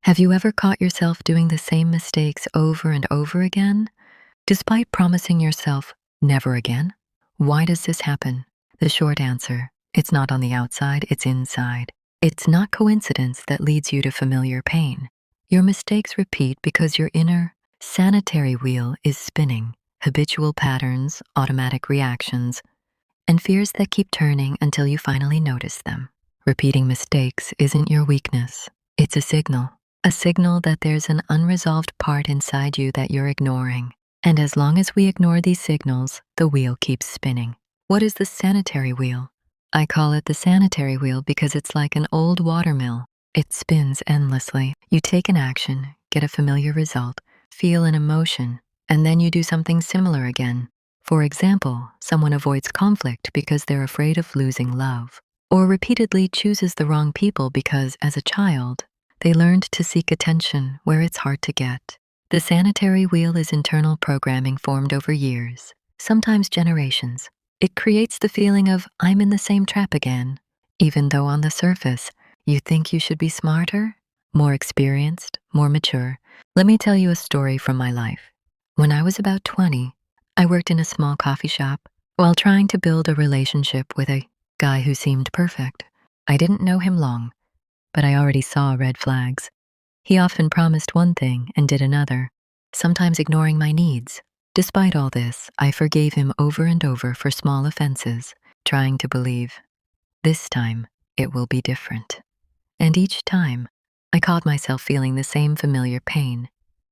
Have you ever caught yourself doing the same mistakes over and over again, despite promising yourself never again? Why does this happen? The short answer, it's not on the outside, it's inside. It's not coincidence that leads you to familiar pain. Your mistakes repeat because your inner sanitary wheel is spinning, habitual patterns, automatic reactions, and fears that keep turning until you finally notice them. Repeating mistakes isn't your weakness, it's a signal. A signal that there's an unresolved part inside you that you're ignoring. And as long as we ignore these signals, the wheel keeps spinning. What is the sanitary wheel? I call it the sanitary wheel because it's like an old watermill. It spins endlessly. You take an action, get a familiar result, feel an emotion, and then you do something similar again. For example, someone avoids conflict because they're afraid of losing love, or repeatedly chooses the wrong people because, as a child, they learned to seek attention where it's hard to get. The sanitary wheel is internal programming formed over years, sometimes generations. It creates the feeling of, I'm in the same trap again, even though on the surface, you think you should be smarter, more experienced, more mature. Let me tell you a story from my life. When I was about 20, I worked in a small coffee shop while trying to build a relationship with a guy who seemed perfect. I didn't know him long, but I already saw red flags. He often promised one thing and did another, sometimes ignoring my needs. Despite all this, I forgave him over and over for small offenses, trying to believe, this time it will be different. And each time, I caught myself feeling the same familiar pain,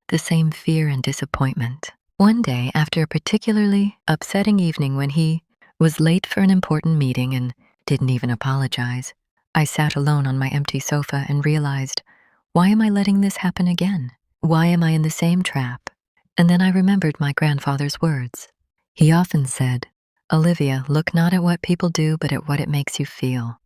the same fear and disappointment. One day, after a particularly upsetting evening when he was late for an important meeting and didn't even apologize, I sat alone on my empty sofa and realized, why am I letting this happen again? Why am I in the same trap? And then I remembered my grandfather's words. He often said, Olivia, look not at what people do, but at what it makes you feel.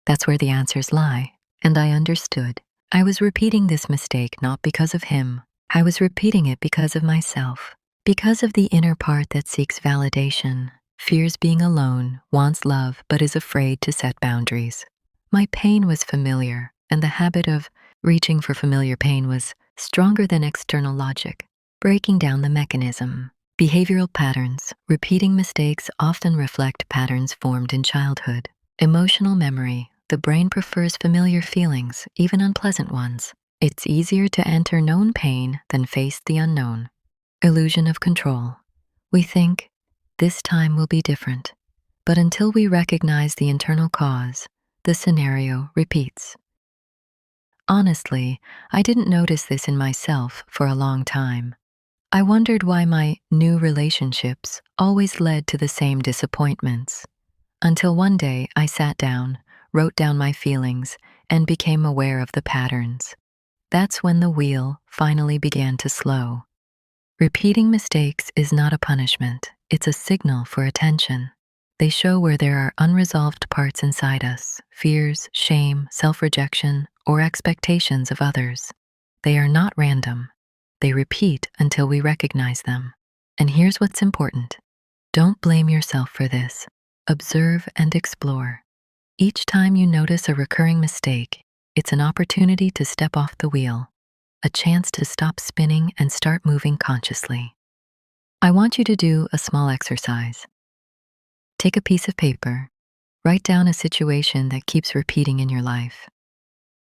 That's where the answers lie. And I understood. I was repeating this mistake not because of him. I was repeating it because of myself. Because of the inner part that seeks validation, fears being alone, wants love, but is afraid to set boundaries. My pain was familiar, and the habit of reaching for familiar pain was stronger than external logic. Breaking down the mechanism. Behavioral patterns. Repeating mistakes often reflect patterns formed in childhood. Emotional memory. The brain prefers familiar feelings, even unpleasant ones. It's easier to enter known pain than face the unknown. Illusion of control. We think, this time will be different. But until we recognize the internal cause, the scenario repeats. Honestly, I didn't notice this in myself for a long time. I wondered why my new relationships always led to the same disappointments. Until one day I sat down, wrote down my feelings, and became aware of the patterns. That's when the wheel finally began to slow. Repeating mistakes is not a punishment, it's a signal for attention. They show where there are unresolved parts inside us, fears, shame, self-rejection, or expectations of others. They are not random. They repeat until we recognize them. And here's what's important. Don't blame yourself for this. Observe and explore. Each time you notice a recurring mistake, it's an opportunity to step off the wheel, a chance to stop spinning and start moving consciously. I want you to do a small exercise. Take a piece of paper, write down a situation that keeps repeating in your life.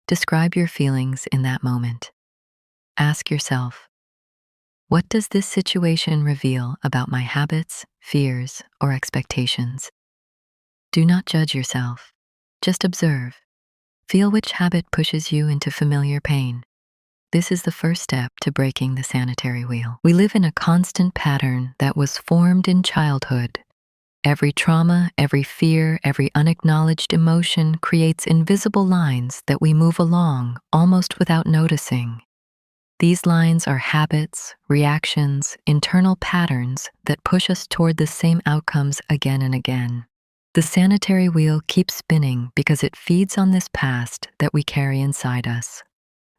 Describe your feelings in that moment. Ask yourself, what does this situation reveal about my habits, fears, or expectations? Do not judge yourself. Just observe. Feel which habit pushes you into familiar pain. This is the first step to breaking the sanitary wheel. We live in a constant pattern that was formed in childhood. Every trauma, every fear, every unacknowledged emotion creates invisible lines that we move along almost without noticing. These lines are habits, reactions, internal patterns that push us toward the same outcomes again and again. The sanitary wheel keeps spinning because it feeds on this past that we carry inside us.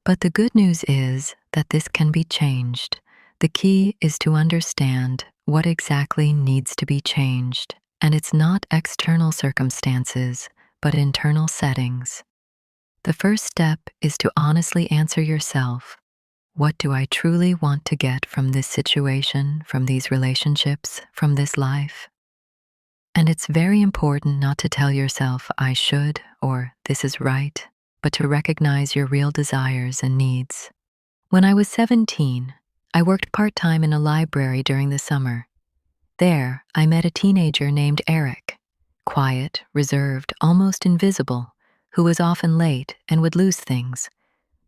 But the good news is that this can be changed. The key is to understand what exactly needs to be changed, and it's not external circumstances, but internal settings. The first step is to honestly answer yourself, what do I truly want to get from this situation, from these relationships, from this life? And it's very important not to tell yourself, I should, or this is right, but to recognize your real desires and needs. When I was 17, I worked part-time in a library during the summer. There, I met a teenager named Eric, quiet, reserved, almost invisible, who was often late and would lose things.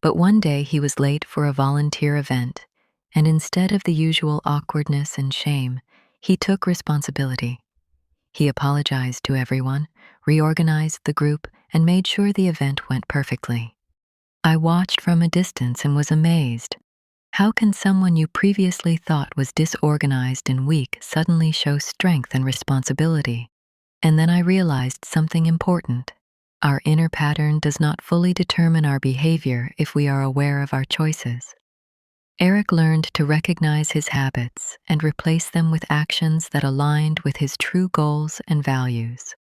But one day he was late for a volunteer event, and instead of the usual awkwardness and shame, he took responsibility. He apologized to everyone, reorganized the group, and made sure the event went perfectly. I watched from a distance and was amazed. How can someone you previously thought was disorganized and weak suddenly show strength and responsibility? And then I realized something important. Our inner pattern does not fully determine our behavior if we are aware of our choices. Eric learned to recognize his habits and replace them with actions that aligned with his true goals and values.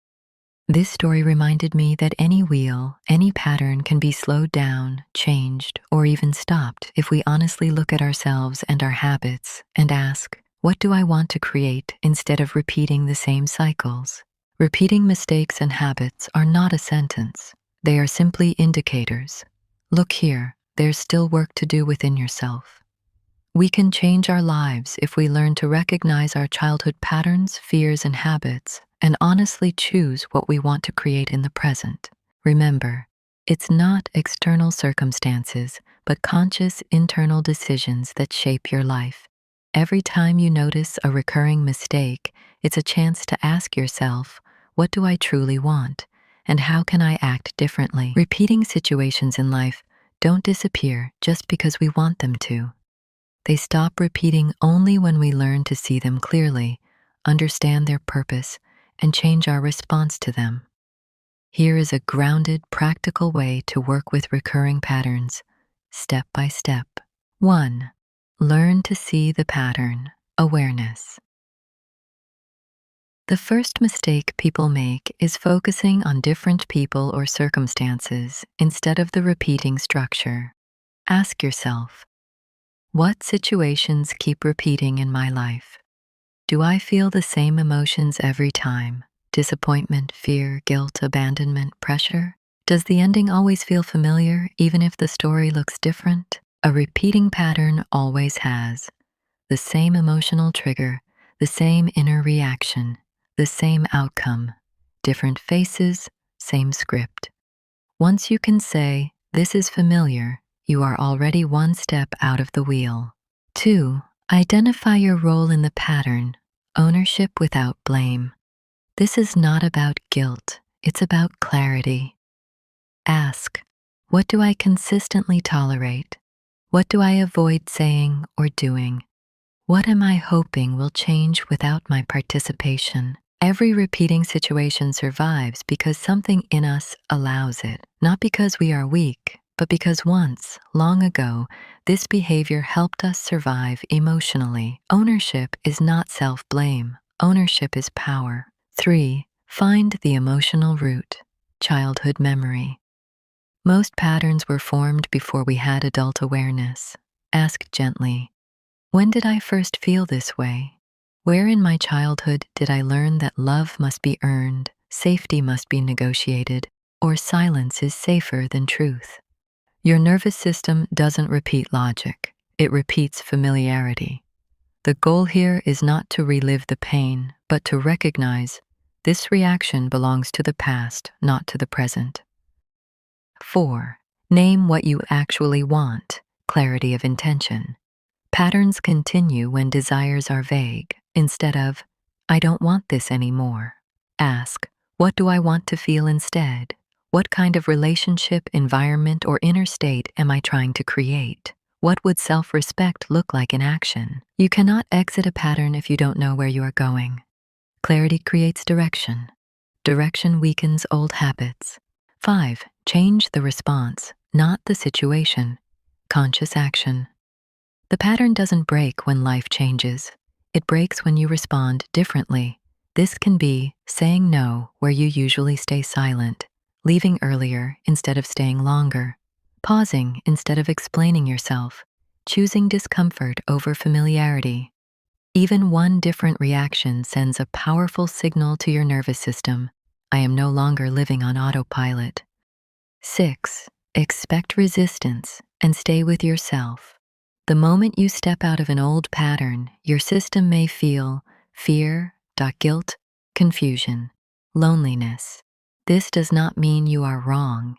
This story reminded me that any wheel, any pattern can be slowed down, changed, or even stopped if we honestly look at ourselves and our habits and ask, what do I want to create instead of repeating the same cycles? Repeating mistakes and habits are not a sentence. They are simply indicators. Look here, there's still work to do within yourself. We can change our lives if we learn to recognize our childhood patterns, fears, and habits, and honestly choose what we want to create in the present. Remember, it's not external circumstances, but conscious internal decisions that shape your life. Every time you notice a recurring mistake, it's a chance to ask yourself, what do I truly want? And how can I act differently? Repeating situations in life don't disappear just because we want them to. They stop repeating only when we learn to see them clearly, understand their purpose, and change our response to them. Here is a grounded, practical way to work with recurring patterns, step by step. 1. Learn to see the pattern, awareness. The first mistake people make is focusing on different people or circumstances instead of the repeating structure. Ask yourself, what situations keep repeating in my life? Do I feel the same emotions every time? Disappointment, fear, guilt, abandonment, pressure? Does the ending always feel familiar, even if the story looks different? A repeating pattern always has the same emotional trigger, the same inner reaction, the same outcome, different faces, same script. Once you can say, this is familiar, you are already one step out of the wheel. 2. Identify your role in the pattern, ownership without blame. This is not about guilt, it's about clarity. Ask, what do I consistently tolerate? What do I avoid saying or doing? What am I hoping will change without my participation? Every repeating situation survives because something in us allows it, not because we are weak, but because once, long ago, this behavior helped us survive emotionally. Ownership is not self-blame. Ownership is power. 3. Find the emotional root, childhood memory. Most patterns were formed before we had adult awareness. Ask gently, when did I first feel this way? Where in my childhood did I learn that love must be earned, safety must be negotiated, or silence is safer than truth? Your nervous system doesn't repeat logic, it repeats familiarity. The goal here is not to relive the pain, but to recognize this reaction belongs to the past, not to the present. 4. Name what you actually want, clarity of intention. Patterns continue when desires are vague. Instead of, I don't want this anymore, ask, what do I want to feel instead? What kind of relationship, environment, or inner state am I trying to create? What would self-respect look like in action? You cannot exit a pattern if you don't know where you are going. Clarity creates direction. Direction weakens old habits. 5. Change the response, not the situation. Conscious action. The pattern doesn't break when life changes. It breaks when you respond differently. This can be saying no where you usually stay silent, leaving earlier instead of staying longer, pausing instead of explaining yourself, choosing discomfort over familiarity. Even one different reaction sends a powerful signal to your nervous system. I am no longer living on autopilot. 6. Expect resistance and stay with yourself. The moment you step out of an old pattern, your system may feel fear, guilt, confusion, loneliness. This does not mean you are wrong.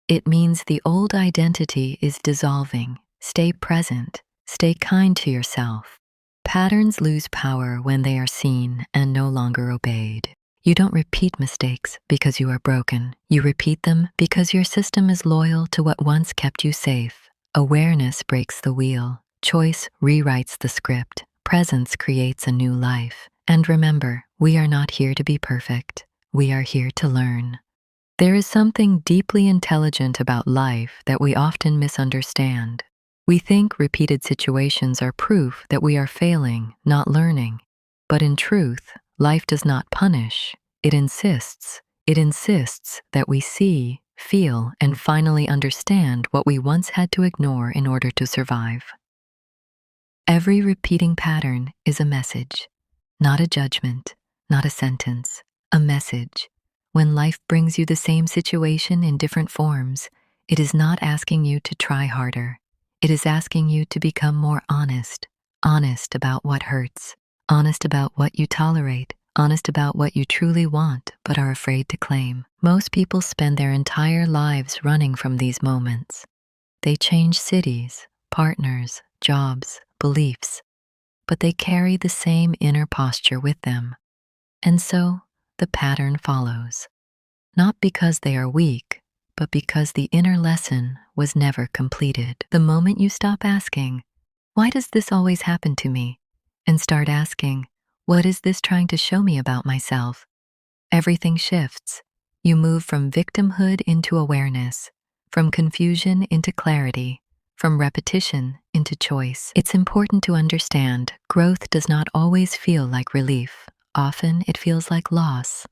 It means the old identity is dissolving. Stay present. Stay kind to yourself. Patterns lose power when they are seen and no longer obeyed. You don't repeat mistakes because you are broken. You repeat them because your system is loyal to what once kept you safe. Awareness breaks the wheel. Choice rewrites the script. Presence creates a new life. And remember, we are not here to be perfect. We are here to learn. There is something deeply intelligent about life that we often misunderstand. We think repeated situations are proof that we are failing, not learning. But in truth, life does not punish. It insists. It insists that we see, feel, and finally understand what we once had to ignore in order to survive. Every repeating pattern is a message, not a judgment, not a sentence, a message. When life brings you the same situation in different forms, it is not asking you to try harder. It is asking you to become more honest, honest about what hurts, honest about what you tolerate, honest about what you truly want but are afraid to claim. Most people spend their entire lives running from these moments. They change cities, partners, jobs, beliefs, but they carry the same inner posture with them. And so, the pattern follows. Not because they are weak, but because the inner lesson was never completed. The moment you stop asking, why does this always happen to me? And start asking, what is this trying to show me about myself? Everything shifts. You move from victimhood into awareness, from confusion into clarity, from repetition into choice. It's important to understand growth does not always feel like relief. Often it feels like loss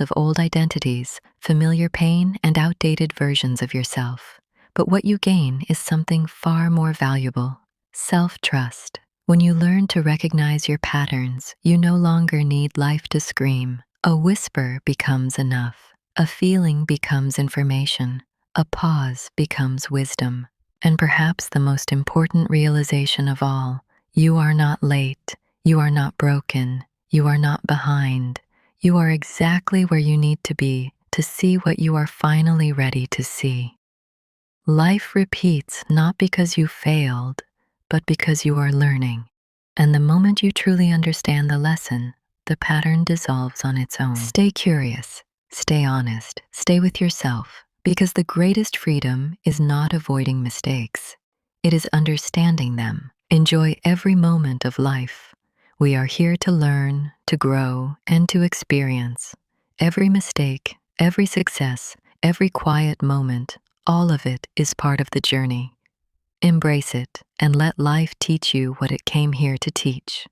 of old identities, familiar pain, and outdated versions of yourself. But what you gain is something far more valuable: self-trust. When you learn to recognize your patterns, you no longer need life to scream. A whisper becomes enough. A feeling becomes information. A pause becomes wisdom. And perhaps the most important realization of all, you are not late. You are not broken. You are not behind. You are exactly where you need to be to see what you are finally ready to see. Life repeats not because you failed, but because you are learning. And the moment you truly understand the lesson, the pattern dissolves on its own. Stay curious, stay honest, stay with yourself, because the greatest freedom is not avoiding mistakes. It is understanding them. Enjoy every moment of life. We are here to learn, to grow, and to experience. Every mistake, every success, every quiet moment, all of it is part of the journey. Embrace it and let life teach you what it came here to teach.